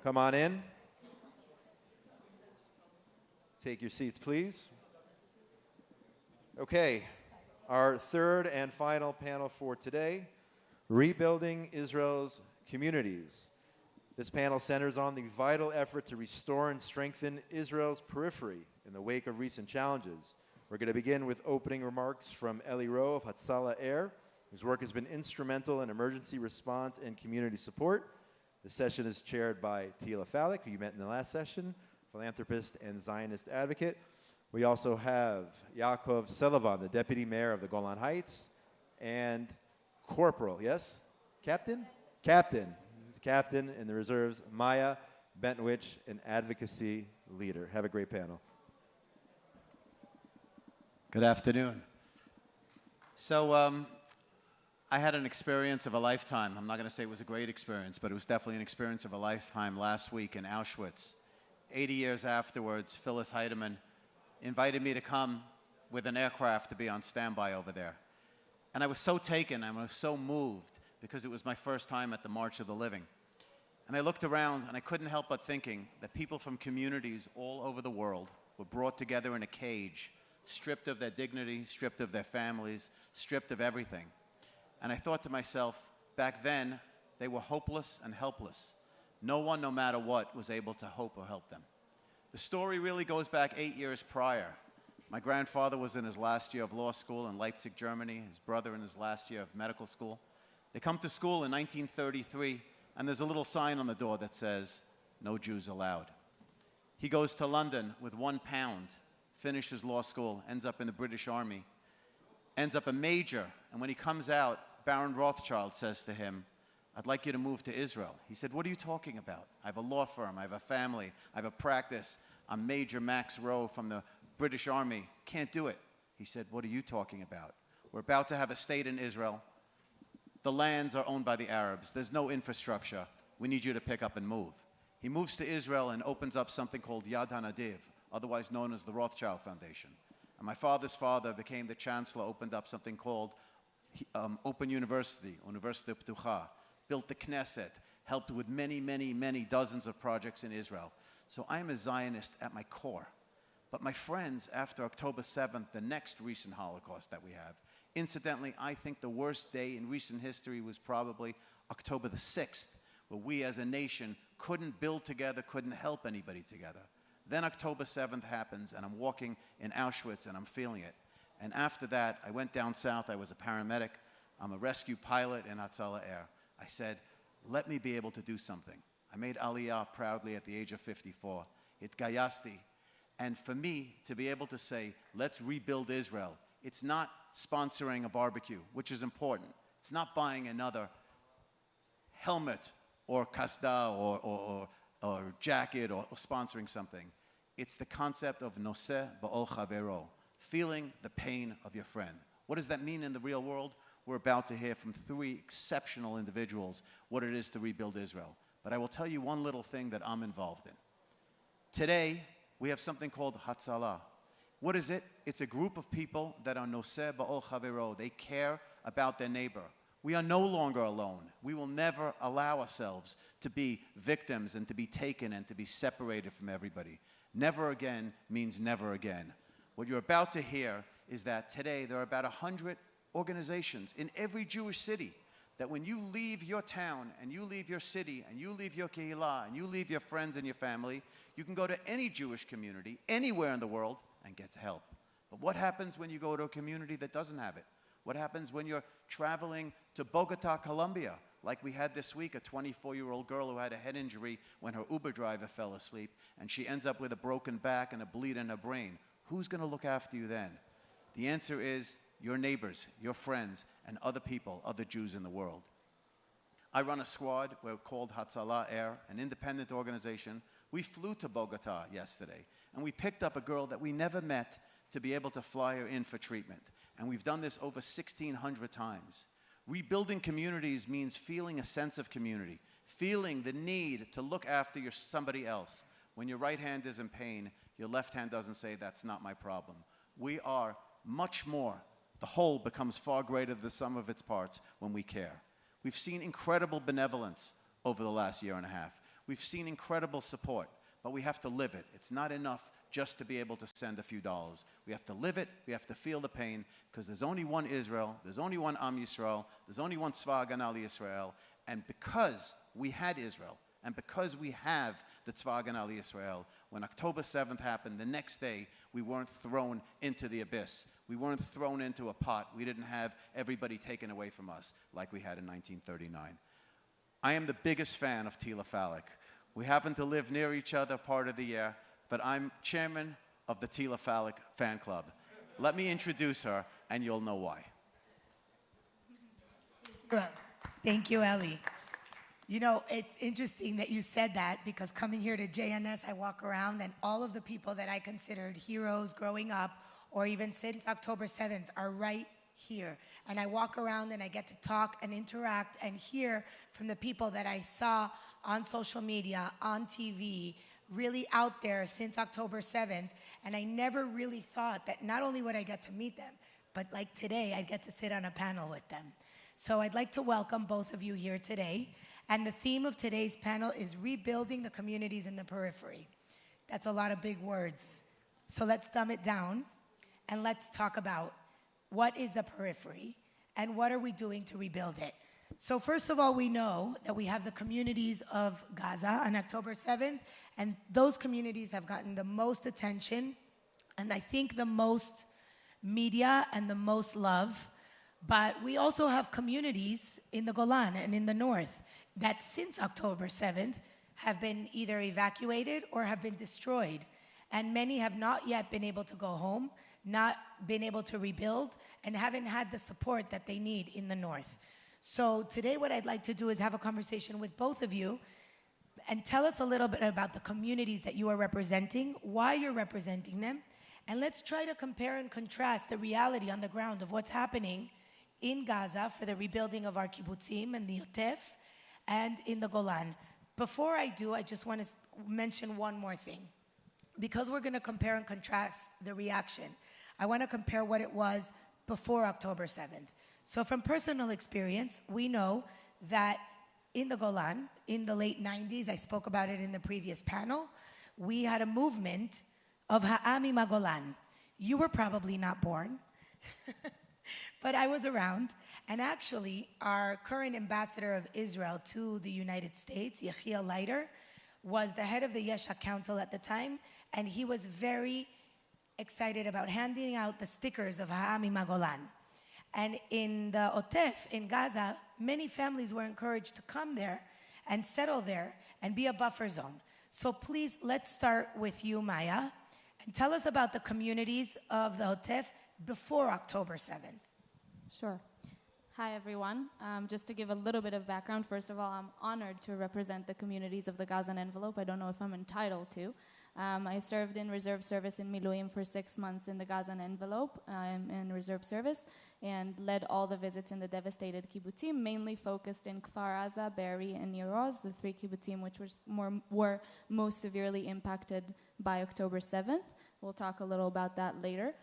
Come on in. Take your seats, please. Okay, our third and final panel for today, Rebuilding Israel's Communities. This panel centers on the vital effort to restore and strengthen Israel's periphery in the wake of recent challenges. We're going to begin with opening remarks from Rowe of Hatzolah Air, whose work has been instrumental in emergency response and community support. The session is chaired by Tila Falic, who you met in the last session, philanthropist and Zionist advocate. We also have Yaakov, Selavan, the deputy mayor of the Golan Heights, and Corporal, yes? Captain? Captain. Captain in the reserves, Maya, Bentwitch, an advocacy leader. Have a great panel. Good afternoon. So I had an experience of a lifetime. I'm not going to say it was a great experience, but it was definitely an experience of a lifetime last week in Auschwitz. 80 years afterwards, Phyllis Heidemann invited me to come with an aircraft to be on standby over there. And I was so taken, I was so moved, because it was my first time at the March of the Living. And I looked around, and I couldn't help but thinking that people from communities all over the world were brought together in a cage, stripped of their dignity, stripped of their families, stripped of everything. And I thought to myself, back then, they were hopeless and helpless. No one, no matter what, was able to hope or help them. The story really goes back 8 years prior. My grandfather was in his last year of law school in Leipzig, Germany, his brother in his last year of medical school. They come to school in 1933, and there's a little sign on the door that says, "No Jews allowed." He goes to London with £1, finishes law school, ends up in the British Army, ends up a major, and when he comes out, Baron Rothschild says to him, "I'd like you to move to Israel." He said, "What are you talking about? I have a law firm, I have a family, I have a practice. I'm Major Max Rowe from the British Army. Can't do it." He said, "What are you talking about? We're about to have a state in Israel. The lands are owned by the Arabs. There's no infrastructure. We need you to pick up and move." He moves to Israel and opens up something called Yad HaNadiv, otherwise known as the Rothschild Foundation. And my father's father became the chancellor, opened up something called Open University, University Ptucha, built the Knesset, helped with many, many, many dozens of projects in Israel. So I'm a Zionist at my core. But my friends, after October 7th, the next recent Holocaust that we have, incidentally, I think the worst day in recent history was probably October the 6th, where we as a nation couldn't build together, couldn't help anybody together. Then October 7th happens, and I'm walking in Auschwitz, and I'm feeling it. And after that, I went down south. I was a paramedic. I'm a rescue pilot in Hatzolah Air. I said, let me be able to do something. I made Aliyah proudly at the age of 54. Gayasti. And for me to be able to say, let's rebuild Israel, it's not sponsoring a barbecue, which is important. It's not buying another helmet or kasda or jacket or sponsoring something. It's the concept of noseh ba'ol chavero, feeling the pain of your friend. What does that mean in the real world? We're about to hear from 3 exceptional individuals what it is to rebuild Israel. But I will tell you one little thing that I'm involved in. Today, we have something called Hatzolah. What is it? It's a group of people that are noseh ba'ol chavero. They care about their neighbor. We are no longer alone. We will never allow ourselves to be victims and to be taken and to be separated from everybody. Never again means never again. What you're about to hear is that today there are about 100 organizations in every Jewish city that when you leave your town and you leave your city and you leave your kehillah and you leave your friends and your family, you can go to any Jewish community anywhere in the world and get help. But what happens when you go to a community that doesn't have it? What happens when you're traveling to Bogota, Colombia, like we had this week, a 24-year-old girl who had a head injury when her Uber driver fell asleep, and she ends up with a broken back and a bleed in her brain? Who's going to look after you then? The answer is your neighbors, your friends, and other people, other Jews in the world. I run a squad. We're called Hatzolah Air, an independent organization. We flew to Bogota yesterday, and we picked up a girl that we never met to be able to fly her in for treatment. And we've done this over 1,600 times. Rebuilding communities means feeling a sense of community, feeling the need to look after somebody else. When your right hand is in pain, your left hand doesn't say, that's not my problem. We are much more. The whole becomes far greater than the sum of its parts when we care. We've seen incredible benevolence over the last year and a half. We've seen incredible support, but we have to live it. It's not enough just to be able to send a few dollars. We have to live it, we have to feel the pain, because there's only one Israel, there's only one Am Yisrael, there's only one Tzva Haganah Yisrael, and because we had Israel, and because we have the Tzva Haganah Yisrael, when October 7th happened, the next day, we weren't thrown into the abyss. We weren't thrown into a pot. We didn't have everybody taken away from us like we had in 1939. I am the biggest fan of Tila Falic. We happen to live near each other part of the year, but I'm chairman of the Tila Falic fan club. Let me introduce her, and you'll know why. Thank you, Ellie. You know, it's interesting that you said that, because coming here to JNS, I walk around and all of the people that I considered heroes growing up, or even since October 7th, are right here. And I walk around and I get to talk and interact and hear from the people that I saw on social media, on TV, really out there since October 7th. And I never really thought that not only would I get to meet them, but like today, I'd get to sit on a panel with them. So I'd like to welcome both of you here today. And the theme of today's panel is rebuilding the communities in the periphery. That's a lot of big words. So let's dumb it down and let's talk about what is the periphery and what are we doing to rebuild it. So first of all, we know that we have the communities of Gaza on October 7th, and those communities have gotten the most attention and I think the most media and the most love. But we also have communities in the Golan and in the north that since October 7th have been either evacuated or have been destroyed. And many have not yet been able to go home, not been able to rebuild, and haven't had the support that they need in the north. So today what I'd like to do is have a conversation with both of you and tell us a little bit about the communities that you are representing, why you're representing them, and let's try to compare and contrast the reality on the ground of what's happening in Gaza for the rebuilding of our kibbutzim and the Yotef, and in the Golan. Before I do, I just want to mention one more thing. Because we're going to compare and contrast the reaction, I want to compare what it was before October 7th. So from personal experience, we know that in the Golan, in the late 90s, I spoke about it in the previous panel, we had a movement of Ha'ami Magolan. You were probably not born, but I was around. And actually, our current ambassador of Israel to the United States, Yechiel Leiter, was the head of the Yesha Council at the time, and he was very excited about handing out the stickers of Ha'ami Magolan. And in the Otef, in Gaza, many families were encouraged to come there and settle there and be a buffer zone. So please, let's start with you, Maya, and tell us about the communities of the Otef before October 7th. Sure. Hi, everyone. Just to give a little bit of background, first of all, I'm honored to represent the communities of the Gazan Envelope. I don't know if I'm entitled to. I served in reserve service in Miluim for 6 months in the Gazan Envelope in reserve service, and led all the visits in the devastated kibbutzim, mainly focused in Kfar Aza, Be'eri, and Nir Oz, the 3 kibbutzim which were most severely impacted by October 7th. We'll talk a little about that later.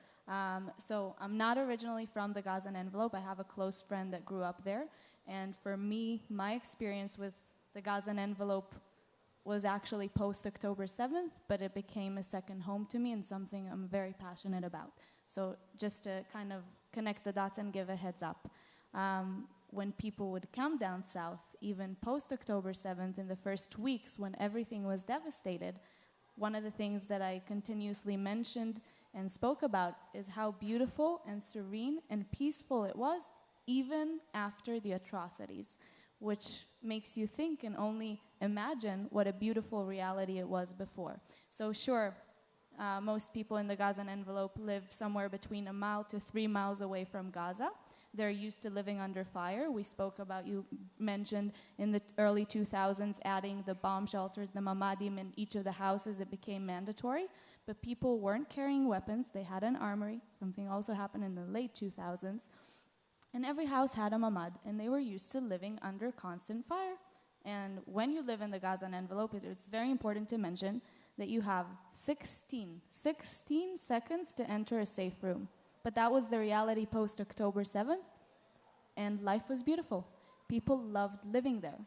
So I'm not originally from the Gazan Envelope. I have a close friend that grew up there. And for me, my experience with the Gazan Envelope was actually post-October 7th, but it became a second home to me and something I'm very passionate about. So just to kind of connect the dots and give a heads up. When people would come down south, even post-October 7th, in the first weeks when everything was devastated, one of the things that I continuously mentioned and spoke about is how beautiful and serene and peaceful it was even after the atrocities, which makes you think and only imagine what a beautiful reality it was before. So sure, most people in the Gazan Envelope live somewhere between 1 mile to 3 miles away from Gaza. They're used to living under fire. We spoke about, you mentioned in the early 2000s, adding the bomb shelters, the mamadim in each of the houses. It became mandatory. But people weren't carrying weapons. They had an armory. Something also happened in the late 2000s. And every house had a mamad, and they were used to living under constant fire. And when you live in the Gazan Envelope, it's very important to mention that you have 16 seconds to enter a safe room. But that was the reality post-October 7th, and life was beautiful. People loved living there.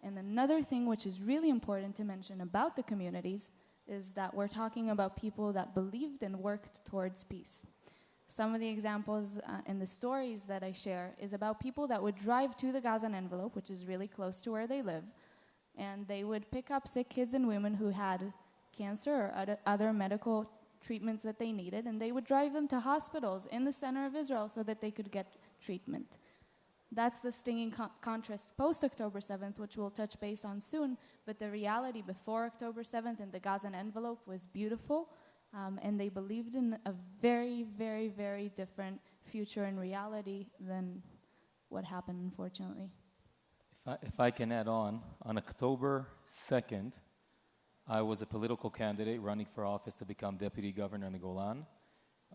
And another thing which is really important to mention about the communities is that we're talking about people that believed and worked towards peace. Some of the examples in the stories that I share is about people that would drive to the Gazan Envelope, which is really close to where they live, and they would pick up sick kids and women who had cancer or other medical treatments that they needed, and they would drive them to hospitals in the center of Israel so that they could get treatment. That's the stinging contrast post-October 7th, which we'll touch base on soon, but the reality before October 7th in the Gazan Envelope was beautiful, and they believed in a very, very, very different future and reality than what happened, unfortunately. If I can add on October 2nd, I was a political candidate running for office to become deputy governor in the Golan,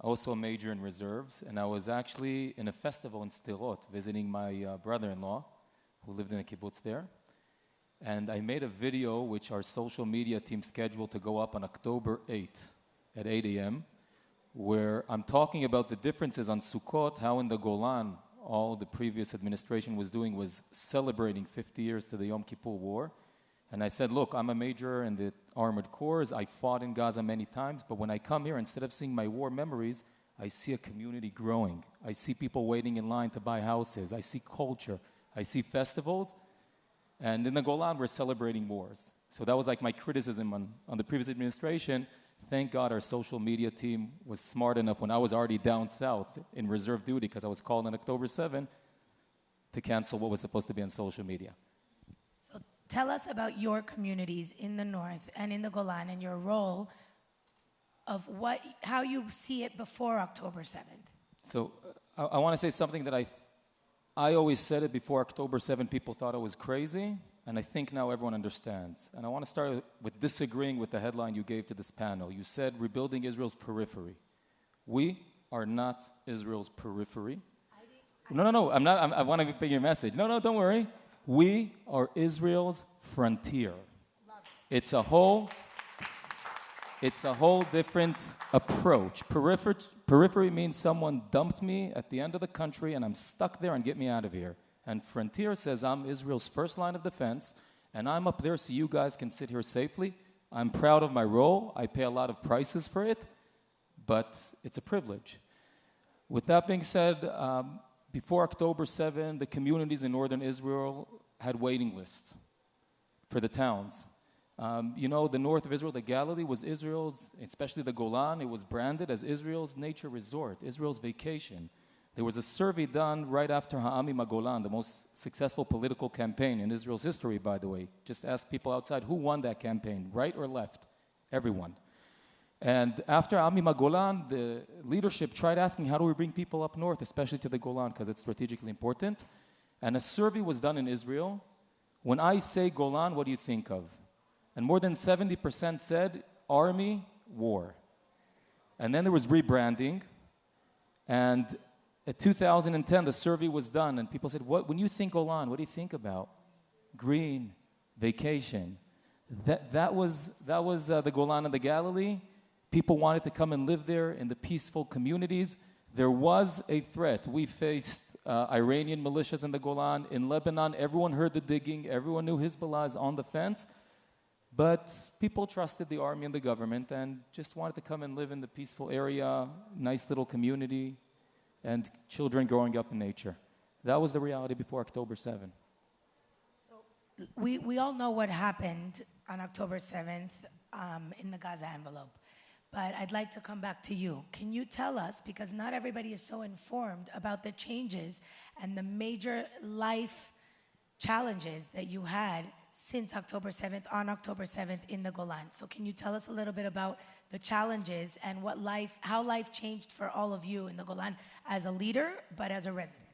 also a major in reserves, and I was actually in a festival in Sderot visiting my brother-in-law who lived in a kibbutz there. And I made a video which our social media team scheduled to go up on October 8th at 8 a.m., where I'm talking about the differences on Sukkot, how in the Golan all the previous administration was doing was celebrating 50 years to the Yom Kippur War. And I said, look, I'm a major in the armored corps. I fought in Gaza many times, but when I come here, instead of seeing my war memories, I see a community growing. I see people waiting in line to buy houses. I see culture. I see festivals. And in the Golan, we're celebrating wars. So that was like my criticism on the previous administration. Thank God our social media team was smart enough when I was already down south in reserve duty because I was called on October 7th to cancel what was supposed to be on social media. So tell us about your communities in the north and in the Golan and your role of how you see it before October 7th. So I want to say something that I always said it before October 7th. People thought I was crazy. And I think now everyone understands. And I want to start with disagreeing with the headline you gave to this panel. You said rebuilding Israel's periphery. We are not Israel's periphery. No, I'm not. I want to bring your message. No, don't worry. We are Israel's frontier. It's a whole different approach. Periphery means someone dumped me at the end of the country and I'm stuck there and get me out of here. And Frontier says I'm Israel's first line of defense, and I'm up there so you guys can sit here safely. I'm proud of my role. I pay a lot of prices for it, but it's a privilege. With that being said, before October 7, the communities in northern Israel had waiting lists for the towns. The north of Israel, the Galilee, was Israel's, especially the Golan, it was branded as Israel's nature resort, Israel's vacation. There was a survey done right after Ha'amim HaGolan, the most successful political campaign in Israel's history, by the way. Just ask people outside, who won that campaign, right or left? Everyone. And after Ha'amim HaGolan, the leadership tried asking, how do we bring people up north, especially to the Golan, because it's strategically important. And a survey was done in Israel. When I say Golan, what do you think of? And more than 70% said, army, war. And then there was rebranding. And in 2010, the survey was done, and people said, when you think Golan, what do you think about? Green, vacation. That was the Golan and the Galilee. People wanted to come and live there in the peaceful communities. There was a threat. We faced Iranian militias in the Golan. In Lebanon, everyone heard the digging. Everyone knew Hezbollah is on the fence. But people trusted the army and the government and just wanted to come and live in the peaceful area, nice little community, and children growing up in nature. That was the reality before October 7th. So we all know what happened on October 7th in the Gaza envelope. But I'd like to come back to you. Can you tell us, because not everybody is so informed about the changes and the major life challenges that you had since October 7th, on October 7th in the Golan. So can you tell us a little bit about the challenges and how life changed for all of you in the Golan as a leader, but as a resident?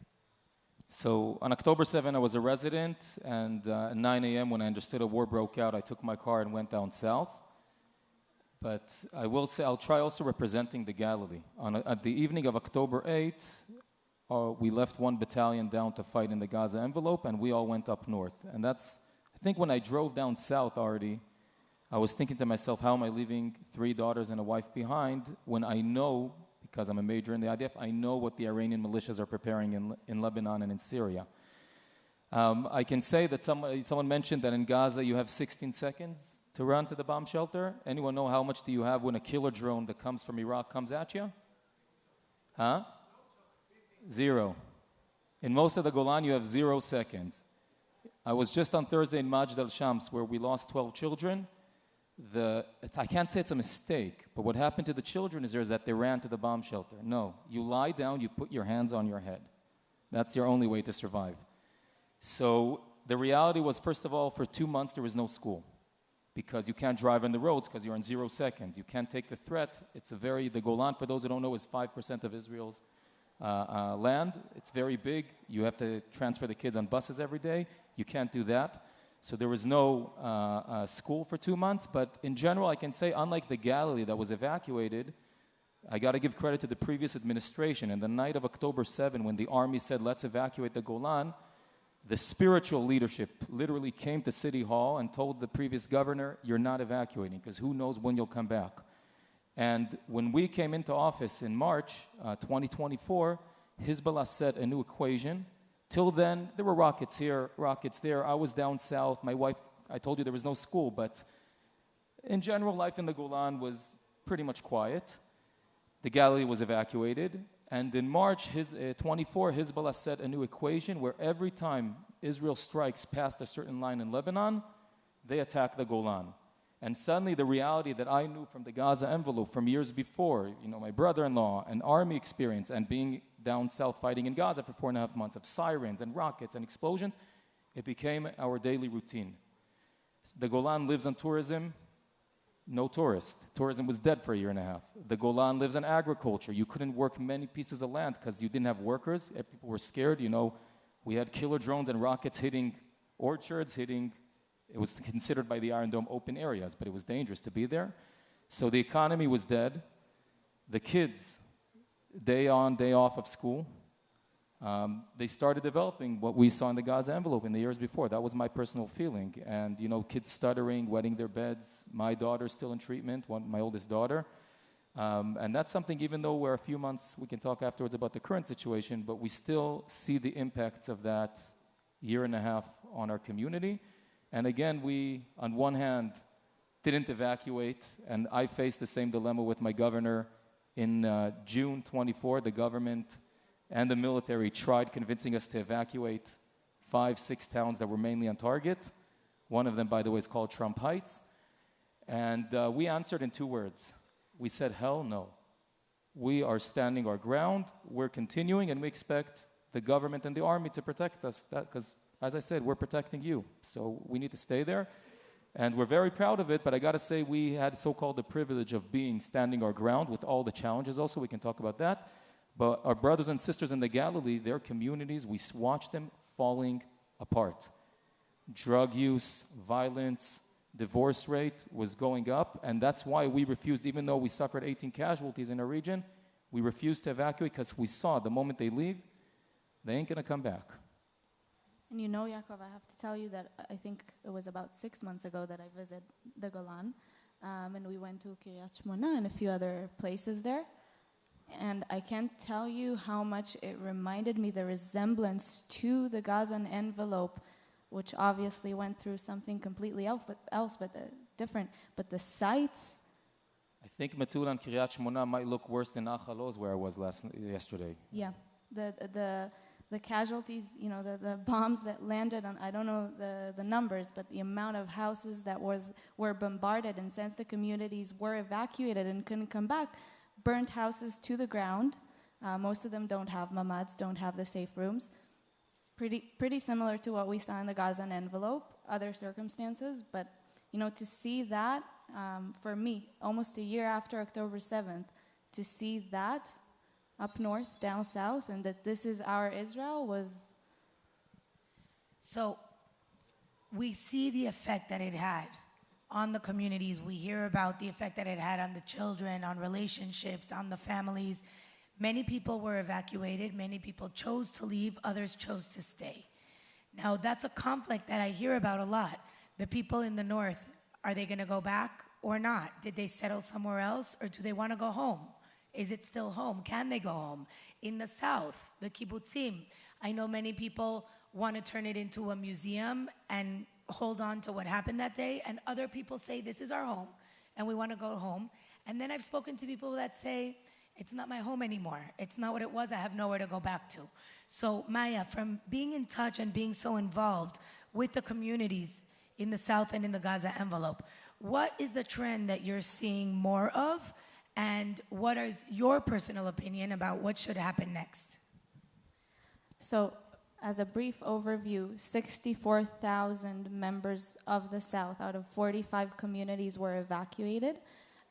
So on October 7th, I was a resident, and at 9 a.m. when I understood a war broke out, I took my car and went down south. But I will say, I'll try also representing the Galilee. At the evening of October 8th, we left one battalion down to fight in the Gaza envelope, and we all went up north. And I think when I drove down south already, I was thinking to myself, how am I leaving 3 daughters and a wife behind when I know, because I'm a major in the IDF, I know what the Iranian militias are preparing in Lebanon and in Syria. I can say that someone mentioned that in Gaza you have 16 seconds to run to the bomb shelter. Anyone know how much do you have when a killer drone that comes from Iraq comes at you? Huh? 0. In most of the Golan, you have 0 seconds. I was just on Thursday in Majd al-Shams where we lost 12 children. I can't say it's a mistake, but what happened to the children is that they ran to the bomb shelter. No, you lie down, you put your hands on your head. That's your only way to survive. So the reality was, first of all, for 2 months there was no school because you can't drive on the roads because you're in 0 seconds. You can't take the threat. The Golan, for those who don't know, is 5% of Israel's land. It's very big. You have to transfer the kids on buses every day. You can't do that. So there was no school for 2 months. But in general, I can say, unlike the Galilee that was evacuated, I got to give credit to the previous administration. And the night of October 7, when the army said, let's evacuate the Golan, the spiritual leadership literally came to City Hall and told the previous governor, you're not evacuating because who knows when you'll come back. And when we came into office in March 2024, Hezbollah set a new equation. Till then, there were rockets here, rockets there. I was down south. My wife, I told you there was no school, but in general, life in the Golan was pretty much quiet. The Galilee was evacuated. And in March 24, Hezbollah set a new equation where every time Israel strikes past a certain line in Lebanon, they attack the Golan. And suddenly the reality that I knew from the Gaza envelope from years before, my brother-in-law, an army experience, and being down south fighting in Gaza for 4.5 months of sirens and rockets and explosions, it became our daily routine. The Golan lives on tourism. No tourist. Tourism was dead for a 1.5 years. The Golan lives on agriculture. You couldn't work many pieces of land because you didn't have workers. People were scared. We had killer drones and rockets hitting orchards, it was considered by the Iron Dome open areas, but it was dangerous to be there. So the economy was dead. The kids, day on, day off of school, they started developing what we saw in the Gaza envelope in the years before. That was my personal feeling. And, kids stuttering, wetting their beds. My daughter's still in treatment, my oldest daughter. And that's something, even though we're a few months, we can talk afterwards about the current situation, but we still see the impacts of that 1.5 years on our community. And again, we, on one hand, didn't evacuate, and I faced the same dilemma with my governor. In June 24, the government and the military tried convincing us to evacuate 5-6 towns that were mainly on target. One of them, by the way, is called Trump Heights. And we answered in 2 words. We said, hell no. We are standing our ground, we're continuing, and we expect the government and the army to protect us. Because, as I said, we're protecting you. So we need to stay there. And we're very proud of it, but I got to say we had so-called the privilege of standing our ground with all the challenges also. We can talk about that. But our brothers and sisters in the Galilee, their communities, we watched them falling apart. Drug use, violence, divorce rate was going up, and that's why we refused, even though we suffered 18 casualties in our region, we refused to evacuate because we saw the moment they leave, they ain't going to come back. And Yaakov, I have to tell you that I think it was about 6 months ago that I visited the Golan, and we went to Kiryat Shmona and a few other places there. And I can't tell you how much it reminded me the resemblance to the Gazan envelope, which obviously went through something completely else, but different. But the sites. I think Metula and Kiryat Shmona might look worse than Achal Oz, where I was yesterday. Yeah, the casualties, the bombs that landed on, I don't know the numbers, but the amount of houses that were bombarded, and since the communities were evacuated and couldn't come back, burnt houses to the ground. Most of them don't have mamads, don't have the safe rooms. Pretty similar to what we saw in the Gazan envelope, other circumstances, but to see that, for me, almost a year after October 7th, to see that up north, down south, and that this is our Israel was... So we see the effect that it had on the communities. We hear about the effect that it had on the children, on relationships, on the families. Many people were evacuated. Many people chose to leave. Others chose to stay. Now, that's a conflict that I hear about a lot. The people in the north, are they going to go back or not? Did they settle somewhere else, or do they want to go home? Is it still home? Can they go home? In the south, the kibbutzim, I know many people want to turn it into a museum and hold on to what happened that day. And other people say, this is our home, and we want to go home. And then I've spoken to people that say, it's not my home anymore. It's not what it was. I have nowhere to go back to. So Maya, from being in touch and being so involved with the communities in the South and in the Gaza envelope, what is the trend that you're seeing more of? And what is your personal opinion about what should happen next? So, as a brief overview, 64,000 members of the South out of 45 communities were evacuated.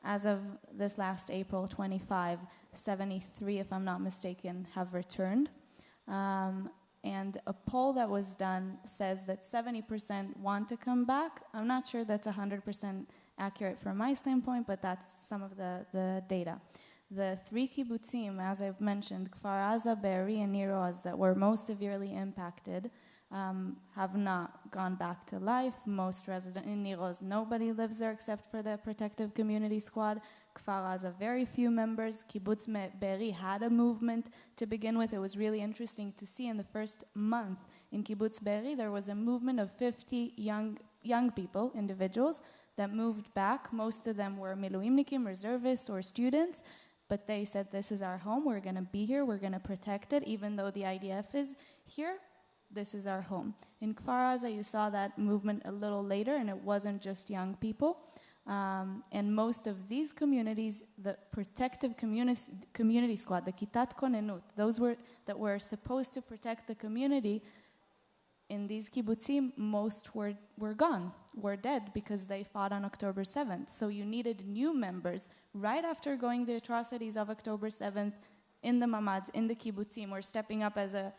As of this last April 25, 73, if I'm not mistaken, have returned. And a poll that was done says that 70% want to come back. I'm not sure that's 100% accurate from my standpoint, but that's some of the data. The three kibbutzim, as I've mentioned, Kfar Aza, Be'eri, and Nir Oz, that were most severely impacted, have not gone back to life. Most residents in Nir Oz, nobody lives there except for the Protective Community Squad. Kfar Aza, very few members. Kibbutz Be'eri had a movement to begin with. It was really interesting to see in the first month in Kibbutz Be'eri, there was a movement of 50 young people, individuals, that moved back. Most of them were miluimnikim, reservists, or students. But they said, this is our home, we're going to be here, we're going to protect it, even though the IDF is here, this is our home. In Kfar Aza, you saw that movement a little later, and it wasn't just young people. And most of these communities, the Protective Community Squad, the Kitat Konenut, those that were supposed to protect the community, in these kibbutzim, most were gone, were dead, because they fought on October 7th. So you needed new members right after going the atrocities of October 7th in the mamads, in the kibbutzim, or stepping up as a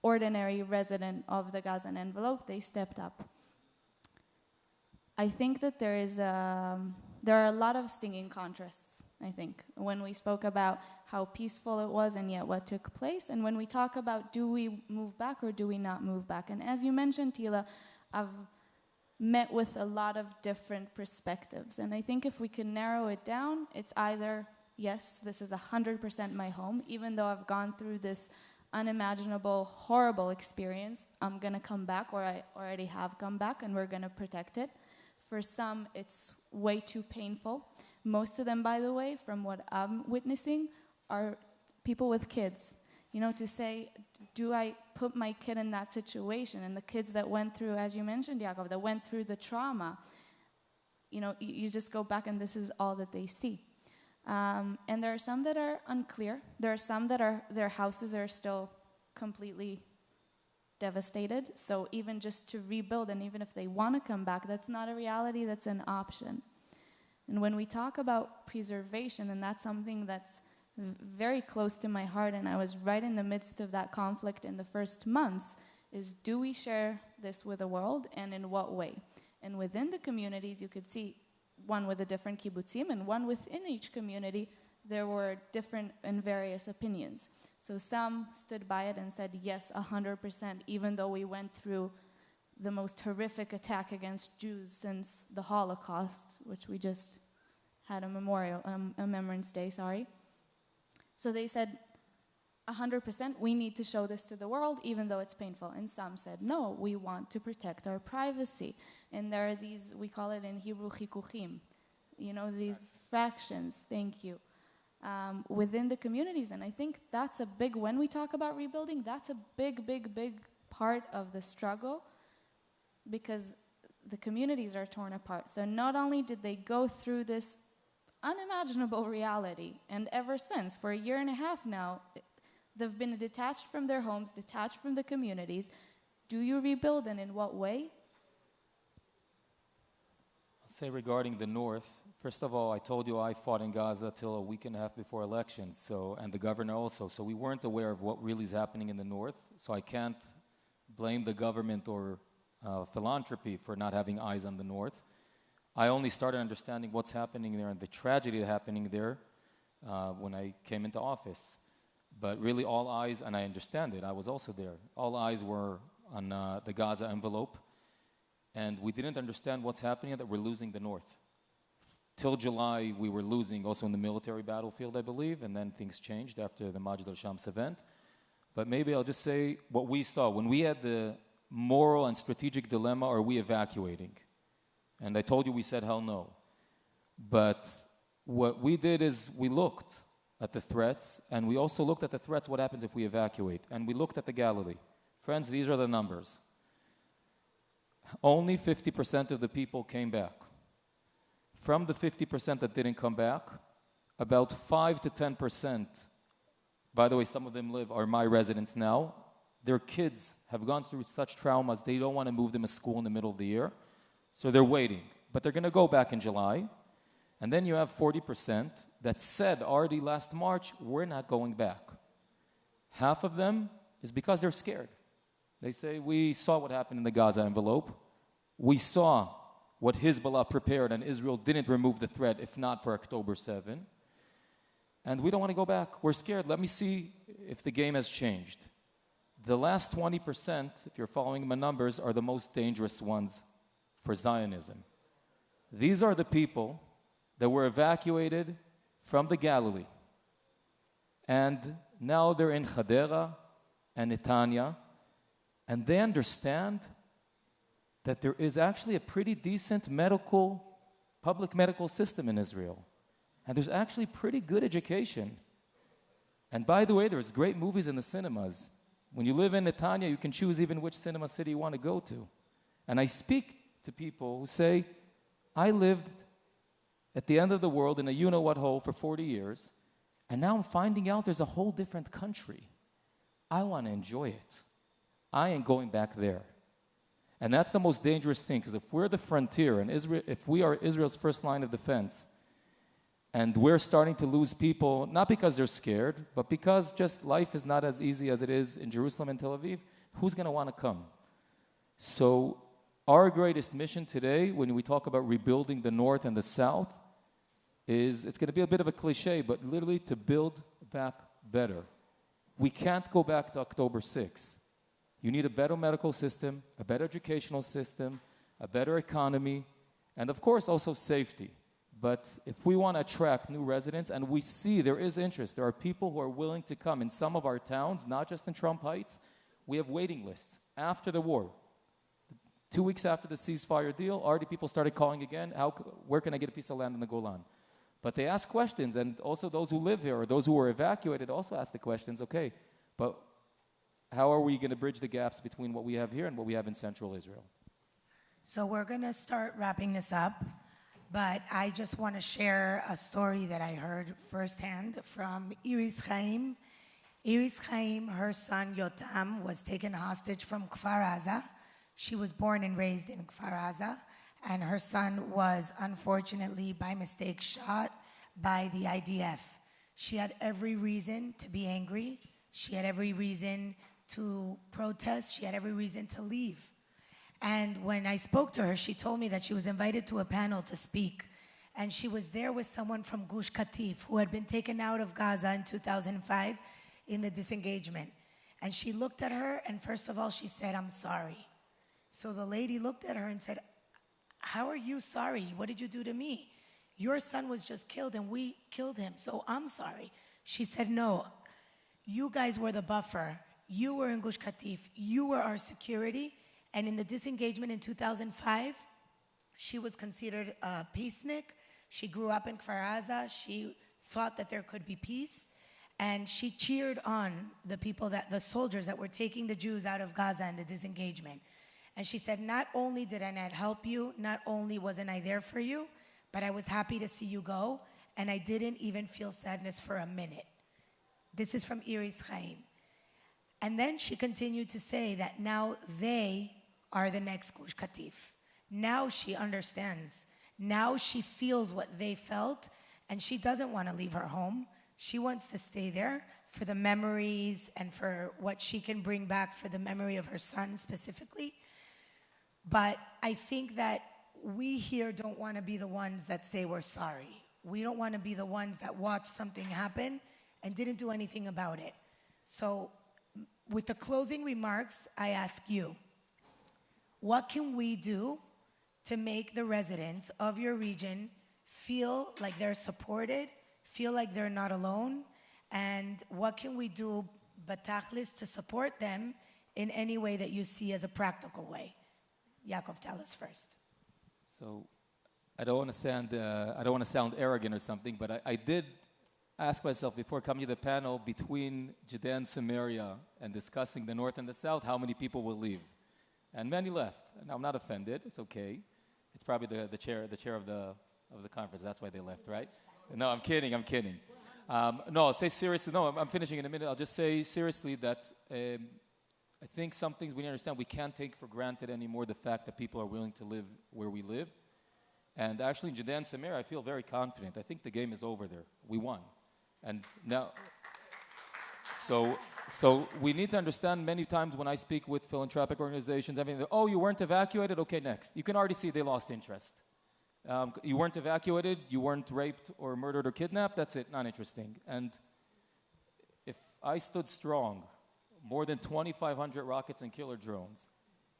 ordinary resident of the Gazan envelope. They stepped up. I think that there are a lot of stinging contrasts, I think, when we spoke about how peaceful it was and yet what took place, and when we talk about do we move back or do we not move back. And as you mentioned, Tila, I've met with a lot of different perspectives, and I think if we can narrow it down, it's either, yes, this is 100% my home, even though I've gone through this unimaginable, horrible experience, I'm going to come back, or I already have come back, and we're going to protect it. For some, it's way too painful. Most of them, by the way, from what I'm witnessing, are people with kids. You know, to say, do I put my kid in that situation? And the kids that went through, as you mentioned, Yaakov, that went through the trauma, you know, you just go back and this is all that they see. And there are some that are unclear. There are some that their houses are still completely devastated. So even just to rebuild, and even if they want to come back, that's not a reality, that's an option. And when we talk about preservation, and that's something that's very close to my heart, and I was right in the midst of that conflict in the first months, is do we share this with the world, and in what way? And within the communities, you could see one with a different kibbutzim, and one within each community, there were different and various opinions. So some stood by it and said, yes, 100%, even though we went through the most horrific attack against Jews since the Holocaust, which we just had a Remembrance Day, sorry. So they said, 100%, we need to show this to the world, even though it's painful. And some said, no, we want to protect our privacy. And there are these, we call it in Hebrew, chikuchim, you know, these fractions, thank you, within the communities. And I think that's a big, when we talk about rebuilding, that's a big, big, big part of the struggle, because the communities are torn apart. So not only did they go through this unimaginable reality, and ever since, for a year and a half now, they've been detached from their homes, detached from the communities. Do you rebuild, and in what way? I'll say regarding the North, first of all, I told you I fought in Gaza till a week and a half before elections, and the governor also. So we weren't aware of what really is happening in the North. So I can't blame the government or philanthropy for not having eyes on the North. I only started understanding what's happening there and the tragedy happening there when I came into office. But really all eyes, and I understand it, I was also there, all eyes were on the Gaza envelope. And we didn't understand what's happening, that we're losing the North. Till July, we were losing also in the military battlefield, I believe, and then things changed after the Majd al-Shams event. but maybe I'll just say what we saw. When we had the moral and strategic dilemma, are we evacuating? And I told you we said hell no. But what we did is we looked at the threats, and we also looked at the threats, what happens if we evacuate. And we looked at the Galilee. Friends, these are the numbers. Only 50% of the people came back. From the 50% that didn't come back, about 5 to 10%, by the way, some of them are my residents now, their kids have gone through such traumas, they don't want to move them to school in the middle of the year, so they're waiting. But they're going to go back in July. And then you have 40% that said already last March, we're not going back. Half of them is because they're scared. They say, we saw what happened in the Gaza envelope. We saw what Hezbollah prepared, and Israel didn't remove the threat if not for October 7. And we don't want to go back. We're scared. Let me see if the game has changed. The last 20%, if you're following my numbers, are the most dangerous ones for Zionism. These are the people that were evacuated from the Galilee. And now they're in Hadera and Netanya, and they understand that there is actually a pretty decent public medical system in Israel. And there's actually pretty good education. And by the way, there's great movies in the cinemas. When you live in Netanya, you can choose even which cinema city you want to go to. And I speak to people who say, I lived at the end of the world in a you-know-what hole for 40 years, and now I'm finding out there's a whole different country. I want to enjoy it. I ain't going back there. And that's the most dangerous thing, because if we're the frontier, and if we are Israel's first line of defense, and we're starting to lose people, not because they're scared, but because just life is not as easy as it is in Jerusalem and Tel Aviv, who's going to want to come? So our greatest mission today, when we talk about rebuilding the North and the South, is, it's going to be a bit of a cliche, but literally to build back better. We can't go back to October 6th. You need a better medical system, a better educational system, a better economy, and of course also safety. But if we want to attract new residents, and we see there is interest, there are people who are willing to come in some of our towns, not just in Trump Heights, we have waiting lists after the war. 2 weeks after the ceasefire deal, already people started calling again, where can I get a piece of land in the Golan? But they ask questions, and also those who live here or those who were evacuated also ask the questions, okay, but how are we going to bridge the gaps between what we have here and what we have in central Israel? So we're going to start wrapping this up, but I just want to share a story that I heard firsthand from Iris Chaim. Iris Chaim, her son Yotam, was taken hostage from Kfar Aza. She was born and raised in Kfar Aza, and her son was unfortunately by mistake shot by the IDF. She had every reason to be angry. She had every reason to protest. She had every reason to leave. And when I spoke to her, she told me that she was invited to a panel to speak. And she was there with someone from Gush Katif who had been taken out of Gaza in 2005 in the disengagement. And she looked at her, and first of all, she said, I'm sorry. So the lady looked at her and said, how are you sorry? What did you do to me? Your son was just killed and we killed him, so I'm sorry. She said, no, you guys were the buffer. You were in Gush Katif. You were our security. And in the disengagement in 2005, she was considered a peacenik. She grew up in Kfar Aza. She thought that there could be peace. And she cheered on the soldiers that were taking the Jews out of Gaza in the disengagement. And she said, not only did I not help you, not only wasn't I there for you, but I was happy to see you go, and I didn't even feel sadness for a minute. This is from Iris Chaim. And then she continued to say that now they are the next Gush Katif. Now she understands. Now she feels what they felt, and she doesn't want to leave her home. She wants to stay there for the memories and for what she can bring back for the memory of her son specifically. But I think that we here don't want to be the ones that say we're sorry. We don't want to be the ones that watched something happen and didn't do anything about it. So with the closing remarks, I ask you, what can we do to make the residents of your region feel like they're supported, feel like they're not alone, and what can we do but tachlis, to support them in any way that you see as a practical way. Yaakov, tell us first. So, I don't want to sound arrogant or something, but I did ask myself before coming to the panel, between Judea and Samaria and discussing the north and the south, how many people will leave? And many left. Now, I'm not offended. It's okay. It's probably the chair of the conference. That's why they left, right? No, I'm kidding. No, I'll say seriously. No, I'm finishing in a minute. I'll just say seriously that I think some things we need to understand. We can't take for granted anymore the fact that people are willing to live where we live. And actually, in Judea and Samaria, I feel very confident. I think the game is over there. We won. And now, so we need to understand many times when I speak with philanthropic organizations, oh, you weren't evacuated? Okay, next. You can already see they lost interest. You weren't evacuated, you weren't raped or murdered or kidnapped, that's it, not interesting. And if I stood strong, more than 2,500 rockets and killer drones,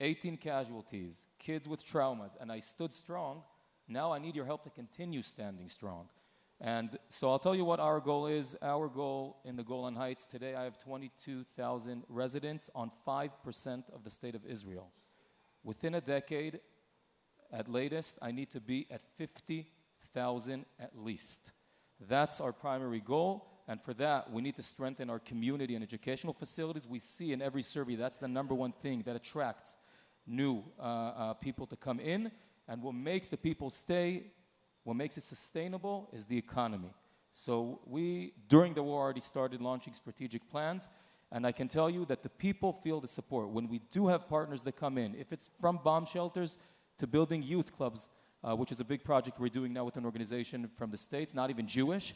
18 casualties, kids with traumas, and I stood strong, now I need your help to continue standing strong. And so I'll tell you what our goal is. Our goal in the Golan Heights, today I have 22,000 residents on 5% of the state of Israel. Within a decade, at latest, I need to be at 50,000 at least. That's our primary goal, and for that, we need to strengthen our community and educational facilities. We see in every survey that's the number one thing that attracts new people to come in, and what makes the people stay, what makes it sustainable is the economy. So we, during the war, already started launching strategic plans, and I can tell you that the people feel the support. When we do have partners that come in, if it's from bomb shelters to building youth clubs, which is a big project we're doing now with an organization from the States, not even Jewish,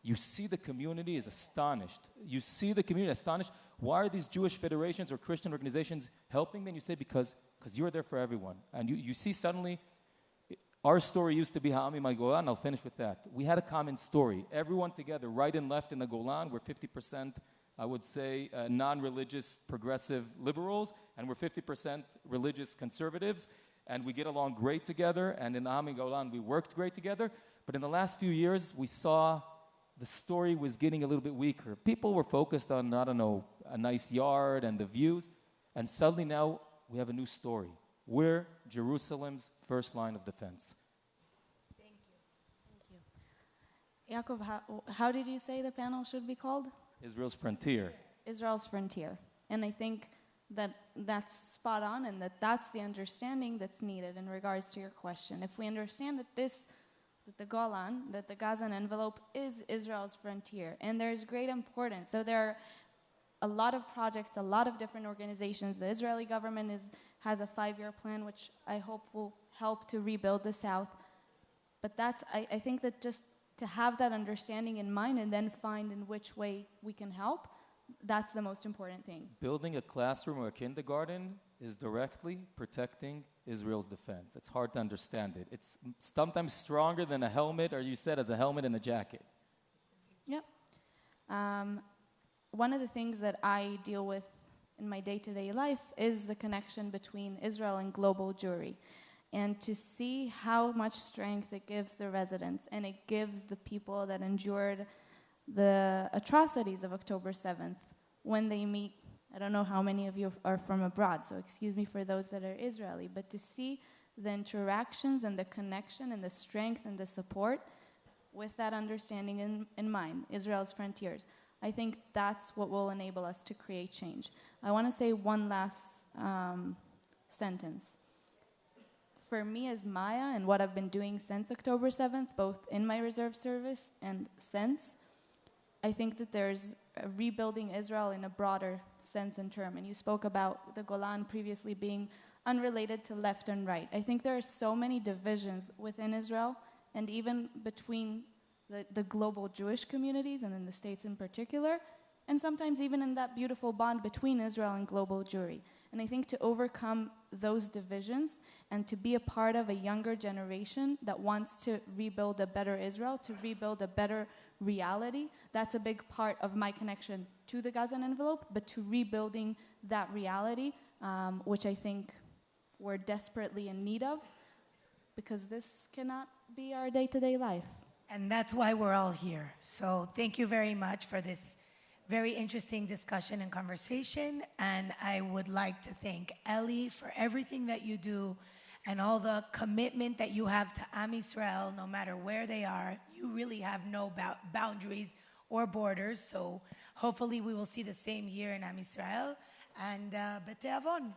you see the community is astonished. You see the community astonished. Why are these Jewish federations or Christian organizations helping me? And you say, because you're there for everyone. And you see suddenly, our story used to be Ha'ami my Golan. I'll finish with that. We had a common story. Everyone together, right and left in the Golan, we're 50%, I would say, non-religious progressive liberals, and we're 50% religious conservatives. And we get along great together, and in the Ha'ami Golan, we worked great together. But in the last few years, we saw the story was getting a little bit weaker. People were focused on, I don't know, a nice yard and the views, and suddenly now we have a new story. We're Jerusalem's first line of defense. Thank you. Yaakov, how did you say the panel should be called? Israel's Frontier. Israel's Frontier. And I think that's spot on, and that's the understanding that's needed in regards to your question. If we understand that the Golan, that the Gazan Envelope is Israel's frontier, and there's great importance. So there are a lot of projects, a lot of different organizations. The Israeli government has a 5-year plan, which I hope will help to rebuild the South. But I think that just to have that understanding in mind and then find in which way we can help, that's the most important thing. Building a classroom or a kindergarten is directly protecting Israel's defense. It's hard to understand it. It's sometimes stronger than a helmet, or you said as a helmet and a jacket. Yep. One of the things that I deal with in my day-to-day life is the connection between Israel and global Jewry. And to see how much strength it gives the residents, and it gives the people that endured the atrocities of October 7th when they meet. I don't know how many of you are from abroad, so excuse me for those that are Israeli, but to see the interactions and the connection and the strength and the support with that understanding in mind, Israel's frontiers, I think that's what will enable us to create change. I want to say one last sentence. For me as Maya, and what I've been doing since October 7th, both in my reserve service and since, I think that there's a rebuilding Israel in a broader sense and term. And you spoke about the Golan previously being unrelated to left and right. I think there are so many divisions within Israel, and even between the global Jewish communities and in the States in particular, and sometimes even in that beautiful bond between Israel and global Jewry. And I think to overcome those divisions and to be a part of a younger generation that wants to rebuild a better Israel, to rebuild a better reality, that's a big part of my connection to the Gazan Envelope, but to rebuilding that reality, which I think we're desperately in need of, because this cannot be our day-to-day life. And that's why we're all here. So thank you very much for this Very interesting discussion and conversation. And I would like to thank Ellie for everything that you do and all the commitment that you have to Am Yisrael, no matter where they are. You really have no boundaries or borders. So hopefully we will see the same here in Am Yisrael. And B'te'avon.